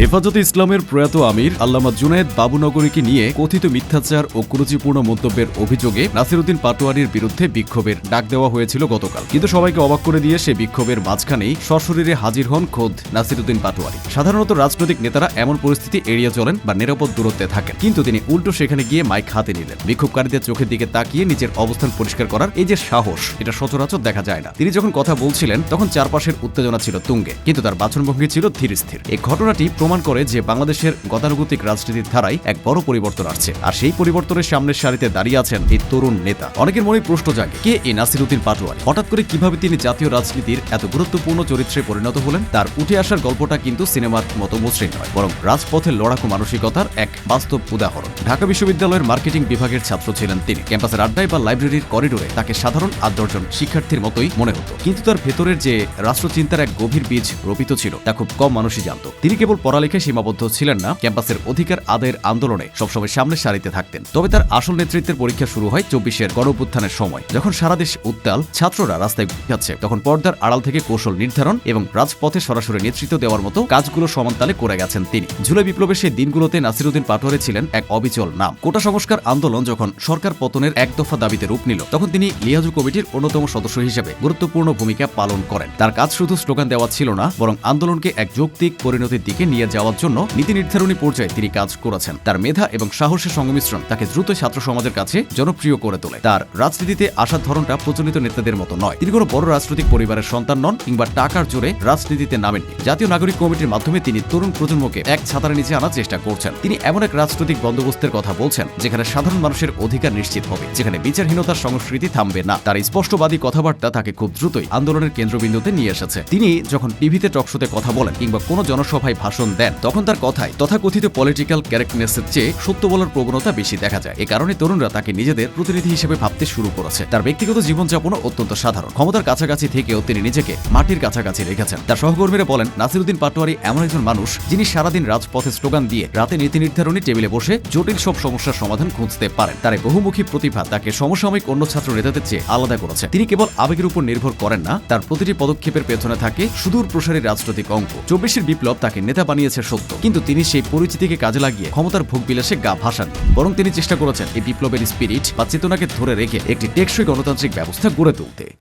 হেফাজতে ইসলামের প্রয়াত আমির আল্লামা জুনায়েদ বাবুনগরীকে নিয়ে কথিত মিথ্যাচার ও কুরুচিপূর্ণ মন্তব্যের অভিযোগে নাসিরউদ্দিন পাটোয়ারীর বিরুদ্ধে বিক্ষোভের ডাক দেওয়া হয়েছিল গতকাল। কিন্তু সবাইকে অবাক করে দিয়ে সে বিক্ষোভের মাঝখানেই সশরীরে হাজির হন খোদ নাসিরউদ্দিন পাটোয়ারী। সাধারণত রাজনৈতিক নেতারা এমন পরিস্থিতি এড়িয়ে চলেন বা নিরাপদ দূরত্বে থাকেন, কিন্তু তিনি উল্টো সেখানে গিয়ে মাইক হাতে নিলেন। বিক্ষোভকারীদের চোখের দিকে তাকিয়ে নিজের অবস্থান পরিষ্কার করার এই যে সাহস, এটা সচরাচর দেখা যায় না। তিনি যখন কথা বলছিলেন তখন চারপাশের উত্তেজনা ছিল তুঙ্গে, কিন্তু তার বাচনভঙ্গি ছিল ধীর স্থির। এই ঘটনাটি প্রমাণ করে যে বাংলাদেশের গতানুগতিক রাজনীতির ধারায় এক বড় পরিবর্তন আসছে, আর সেই পরিবর্তনের সামনের সারিতে দাঁড়িয়ে আছেন এই তরুণ নেতা। অনেকের মনে প্রশ্ন জাগে, কে এই নাসিরউদ্দিন পাটোয়ারী? হঠাৎ করে কিভাবে তিনি জাতীয় রাজনীতির এত গুরুত্বপূর্ণ চরিত্রে পরিণত হলেন? তার উঠে আসার গল্পটা কিন্তু সিনেমার মতো মসৃণ নয়, বরং রাজপথের লড়াকু মানসিকতার এক বাস্তব উদাহরণ। ঢাকা বিশ্ববিদ্যালয়ের মার্কেটিং বিভাগের ছাত্র ছিলেন তিনি। ক্যাম্পাসের আড্ডায় বা লাইব্রেরির করিডোরে তাকে সাধারণ 8-10 জন শিক্ষার্থীর মতোই মনে হতো, কিন্তু তার ভেতরের যে রাষ্ট্রচিন্তার এক গভীর বীজ রোপিত ছিল তা খুব কম মানুষই জানত। তিনি কেবল পড়ালেখায় সীমাবদ্ধ ছিলেন না, ক্যাম্পাসের অধিকার আদায়ের আন্দোলনে সবসময় সামনের সারিতে থাকতেন। তবে তার আসল নেতৃত্বের পরীক্ষা শুরু হয় 24-এর গণঅভ্যুত্থানের সময়। যখন সারা দেশ উত্তাল, ছাত্ররা রাস্তায় যাচ্ছে, তখন পর্দার আড়াল থেকে কৌশল নির্ধারণ এবং রাজপথে সরাসরি নেতৃত্ব দেওয়ার মতো কাজগুলো সমানতালে করে গেছেন তিনি। জুলাই বিপ্লবের সেই দিনগুলোতে নাসিরউদ্দিন পাটোয়ারী ছিলেন এক অবিচল নাম। কোটা সংস্কার আন্দোলন যখন সরকার পতনের এক দফা দাবিতে রূপ নিল, তখন তিনি লিয়াজু কমিটির অন্যতম সদস্য হিসেবে গুরুত্বপূর্ণ ভূমিকা পালন করেন। তার কাজ শুধু স্লোগান দেওয়া ছিল না, বরং আন্দোলনকে এক যৌক্তিক পরিণতির দিকে নিয়ে যাওয়ার জন্য নীতি নির্ধারণী পর্যায়ে তিনি কাজ করেছেন। তার মেধা এবং সাহসের সংমিশ্রণ তাকে দ্রুত ছাত্র সমাজের কাছে জনপ্রিয় করে তোলে। তার রাজনীতিতে আসার ধরনটা প্রচলিত নেতাদের মতো নয়। তিনি কোনো বড় রাজনৈতিক পরিবারের সন্তান নন কিংবা টাকার জোরে রাজনীতিতে নামেননি। জাতীয় নাগরিক কমিটির মাধ্যমে তিনি তরুণ প্রজন্মকে এক ছাতার নিচে আনার চেষ্টা করছেন। তিনি এমন এক রাজনৈতিক বন্দোবস্তের কথা বলছেন যেখানে সাধারণ মানুষের অধিকার নিশ্চিত হবে, যেখানে বিচারহীনতার সংস্কৃতি থামবে না। তার স্পষ্টবাদী কথাবার্তা তাকে খুব দ্রুতই আন্দোলনের কেন্দ্রবিন্দুতে নিয়ে এসেছে। তিনি যখন টিভিতে টকশোতে কথা বলেন কিংবা কোনো জনসভায় ভাষণ দেন, তখন তার কথায় তথাকথিত পলিটিক্যাল ক্যারেক্টনেসের চেয়ে সত্য বলার প্রবণতা বেশি দেখা যায়। এ কারণে তরুণরা তাকে নিজেদের প্রতিনিধি হিসেবে ভাবতে শুরু করেছে। তার ব্যক্তিগত জীবনযাপনও অত্যন্ত সাধারণ। ক্ষমতার কাছাকাছি থেকেও তিনি নিজেকে মাটির কাছাকাছি রেখেছেন। তার সহকর্মীরা বলেন, নাসিরউদ্দিন পাটোয়ারী এমন একজন মানুষ যিনি সারাদিন রাজপথে স্লোগান দিয়ে রাতে নীতি নির্ধারণী টেবিলে বসে জটিল সব সমস্যার সমাধান খুঁজতে পারেন। তার এই বহুমুখী প্রতিভা তাকে সমসাময়িক অন্য ছাত্র নেতাদের চেয়ে আলাদা করেছে। তিনি কেবল আবেগের উপর নির্ভর করেন না, তার প্রতিটি পদক্ষেপের পেছনে থাকে সুদূর প্রসারী রাজনৈতিক অঙ্ক। 24-এর বিপ্লব তাকে নেতা বানিয়েছে সত্য, কিন্তু তিনি সেই পরিচিতিকে কাজে লাগিয়ে ক্ষমতার ভোগ বিলাসে গা ভাসান। বরং তিনি চেষ্টা করেছেন এই বিপ্লবের স্পিরিট বা চেতনাকে ধরে রেখে একটি টেকসই গণতান্ত্রিক ব্যবস্থা গড়ে তুলতে।